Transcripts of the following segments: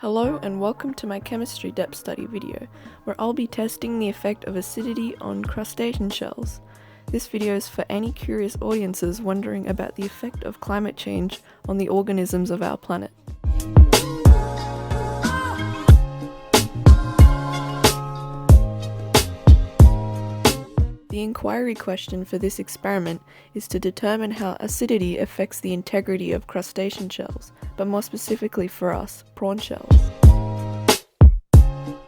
Hello and welcome to my chemistry depth study video, where I'll be testing the effect of acidity on crustacean shells. This video is for any curious audiences wondering about the effect of climate change on the organisms of our planet. The inquiry question for this experiment is to determine how acidity affects the integrity of crustacean shells, but more specifically for us, prawn shells.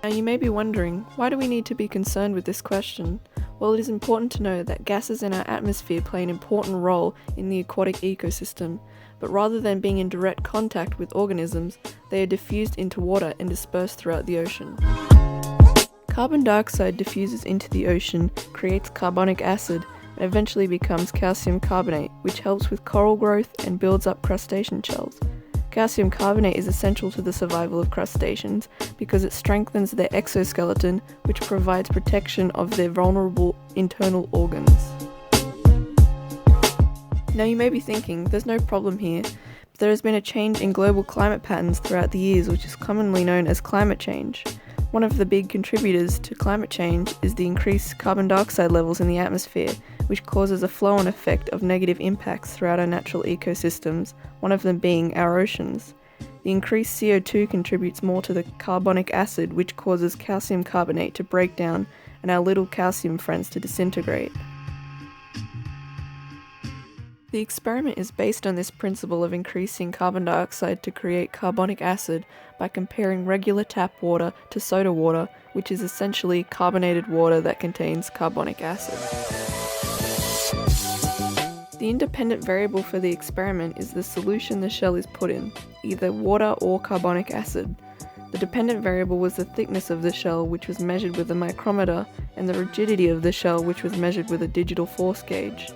Now you may be wondering, why do we need to be concerned with this question? Well, it is important to know that gases in our atmosphere play an important role in the aquatic ecosystem, but rather than being in direct contact with organisms, they are diffused into water and dispersed throughout the ocean. Carbon dioxide diffuses into the ocean, creates carbonic acid, and eventually becomes calcium carbonate, which helps with coral growth and builds up crustacean shells. Calcium carbonate is essential to the survival of crustaceans because it strengthens their exoskeleton, which provides protection of their vulnerable internal organs. Now you may be thinking, there's no problem here, but there has been a change in global climate patterns throughout the years, which is commonly known as climate change. One of the big contributors to climate change is the increased carbon dioxide levels in the atmosphere, which causes a flow-on effect of negative impacts throughout our natural ecosystems, one of them being our oceans. The increased CO2 contributes more to the carbonic acid, which causes calcium carbonate to break down and our little calcium friends to disintegrate. The experiment is based on this principle of increasing carbon dioxide to create carbonic acid by comparing regular tap water to soda water, which is essentially carbonated water that contains carbonic acid. The independent variable for the experiment is the solution the shell is put in, either water or carbonic acid. The dependent variable was the thickness of the shell, which was measured with a micrometer, and the rigidity of the shell, which was measured with a digital force gauge.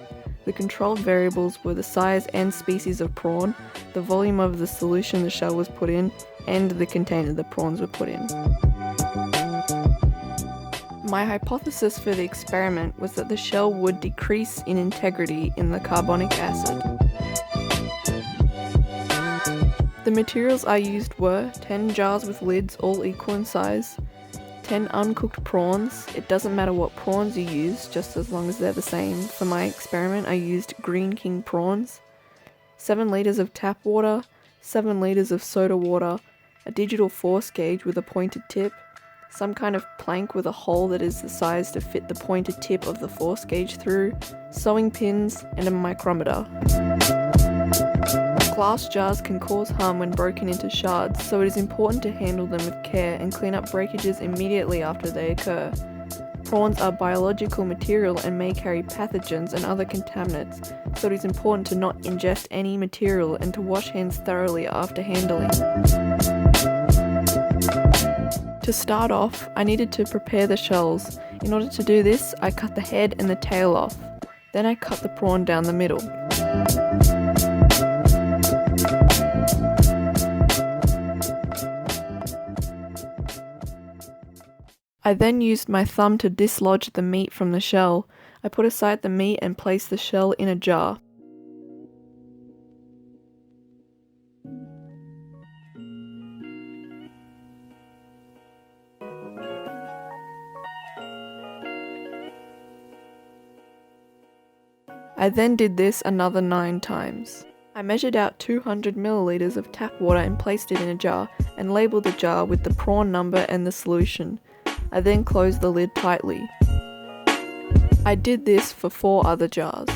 The controlled variables were the size and species of prawn, the volume of the solution the shell was put in, and the container the prawns were put in. My hypothesis for the experiment was that the shell would decrease in integrity in the carbonic acid. The materials I used were 10 jars with lids all equal in size, 10 uncooked prawns. It doesn't matter what prawns you use, just as long as they're the same. For my experiment I used Green King prawns, 7 litres of tap water, 7 litres of soda water, a digital force gauge with a pointed tip, some kind of plank with a hole that is the size to fit the pointed tip of the force gauge through, sewing pins, and a micrometer. Glass jars can cause harm when broken into shards, so it is important to handle them with care and clean up breakages immediately after they occur. Prawns are biological material and may carry pathogens and other contaminants, so it is important to not ingest any material and to wash hands thoroughly after handling. To start off, I needed to prepare the shells. In order to do this, I cut the head and the tail off. Then I cut the prawn down the middle. I then used my thumb to dislodge the meat from the shell. I put aside the meat and placed the shell in a jar. I then did this another 9 times. I measured out 200 milliliters of tap water and placed it in a jar, and labeled the jar with the prawn number and the solution. I then closed the lid tightly. I did this for 4 other jars.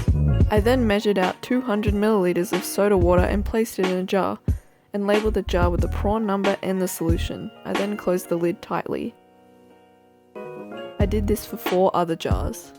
I then measured out 200 milliliters of soda water and placed it in a jar, and labeled the jar with the prawn number and the solution. I then closed the lid tightly. I did this for 4 other jars.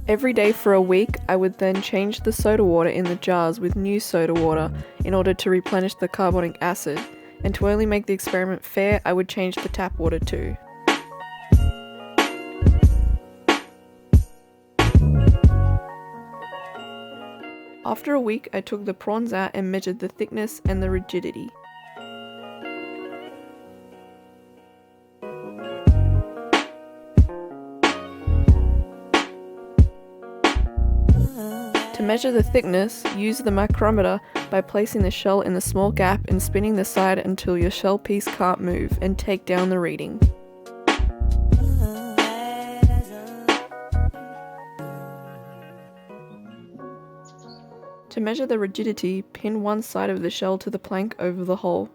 Every day for a week, I would then change the soda water in the jars with new soda water in order to replenish the carbonic acid, and to only make the experiment fair, I would change the tap water too. After a week, I took the prawns out and measured the thickness and the rigidity. measure the thickness, use the micrometer by placing the shell in the small gap and spinning the side until your shell piece can't move, and take down the reading. To measure the rigidity, pin one side of the shell to the plank over the hole.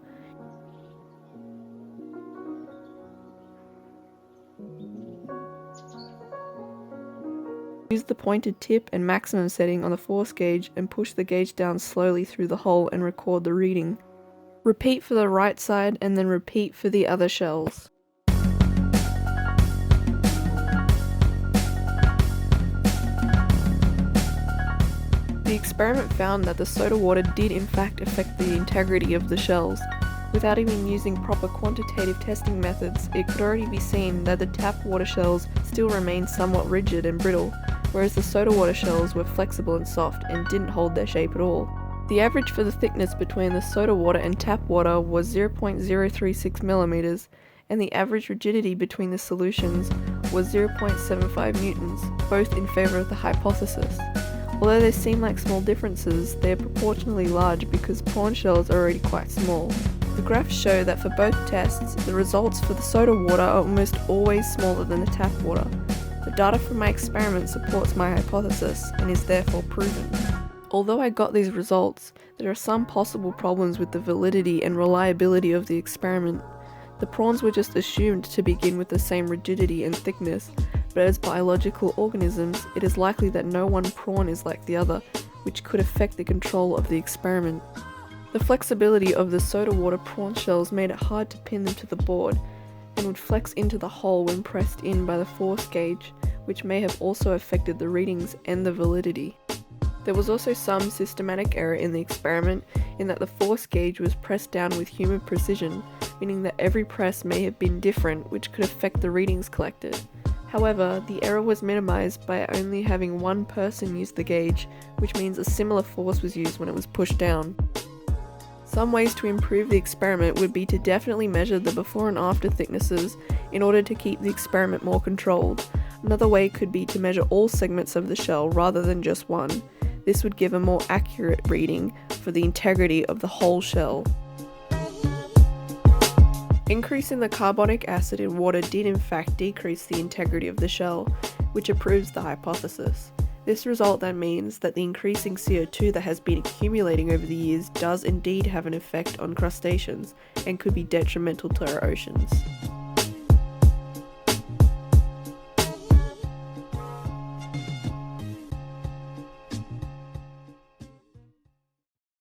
Use the pointed tip and maximum setting on the force gauge and push the gauge down slowly through the hole and record the reading. Repeat for the right side and then repeat for the other shells. The experiment found that the soda water did in fact affect the integrity of the shells. Without even using proper quantitative testing methods, it could already be seen that the tap water shells still remained somewhat rigid and brittle, whereas the soda water shells were flexible and soft and didn't hold their shape at all. The average for the thickness between the soda water and tap water was 0.036 millimeters, and the average rigidity between the solutions was 0.75 newtons, both in favor of the hypothesis. Although they seem like small differences, they are proportionally large because prawn shells are already quite small. The graphs show that for both tests, the results for the soda water are almost always smaller than the tap water. The data from my experiment supports my hypothesis and is therefore proven. Although I got these results, there are some possible problems with the validity and reliability of the experiment. The prawns were just assumed to begin with the same rigidity and thickness, but as biological organisms, it is likely that no one prawn is like the other, which could affect the control of the experiment. The flexibility of the soda water prawn shells made it hard to pin them to the board, and would flex into the hole when pressed in by the force gauge, which may have also affected the readings and the validity. There was also some systematic error in the experiment in that the force gauge was pressed down with human precision, meaning that every press may have been different, which could affect the readings collected. However, the error was minimized by only having one person use the gauge, which means a similar force was used when it was pushed down. Some ways to improve the experiment would be to definitely measure the before and after thicknesses in order to keep the experiment more controlled. Another way could be to measure all segments of the shell rather than just one. This would give a more accurate reading for the integrity of the whole shell. Increasing the carbonic acid in water did in fact decrease the integrity of the shell, which approves the hypothesis. This result then means that the increasing CO2 that has been accumulating over the years does indeed have an effect on crustaceans and could be detrimental to our oceans.